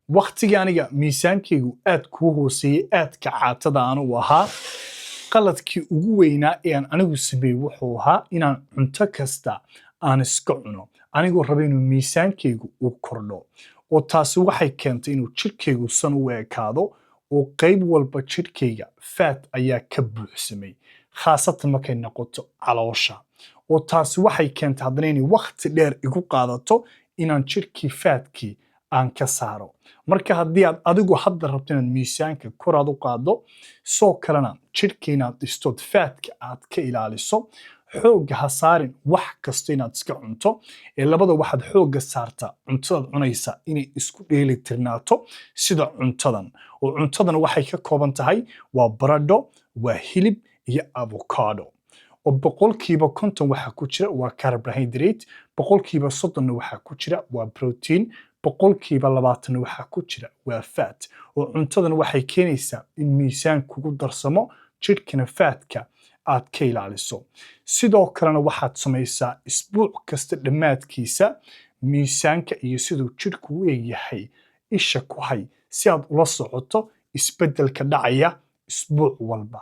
waqtigii aniga miisaankaygu aad kuu hooseeyey aadka caatada aan u ahaa qaladkii ugu weynaa ee aan anigu sameeyey wuxuu ahaa inaan cunto kasta aan iska cuno anigoo raba inuu miisaankaygu uu kordho oo taasi waxay keentay inuu jidhkaygu san u ekaado oo qayb walba jidhkayga faat ayaa ka buuxsamay khaasatan markay noqoto caloosha oo taasi waxay keentay haddana inay waqti dheer igu qaadato inaan jidhkii faatkii aan ka saaro marka haddii aad adigu hadda rabto inaad miisaanka kor aad u qaaddo soo kalena jidhka inaad dhistood faatka aad ka ilaaliso xoogga ha saarin wax kasta inaad iska cunto ee labada waxaad xoogga saartaa cuntadaad cunaysa inay isku dheeli tirnaato sida cuntadan oo cuntadan waxay ka kooban tahay waa baradho waa hilib iyo avocado oo boqolkiiba 50 waxa ku jira waa carbohydrate boqolkiiba 30 waxa ku jira waa protein boqolkiiba 20 waxa ku jira waa fat oo cuntadan waxay keenaysaa in miisaan kugu darsamo jidhkana faatka aad ka ilaaliso sidoo kalena waxaad samaysaa isbuuc kasta dhammaadkiisa miisaanka iyo siduu jidhku u yahay isha ku hay si aad ula socoto isbeddelka dhacaya isbuuc walba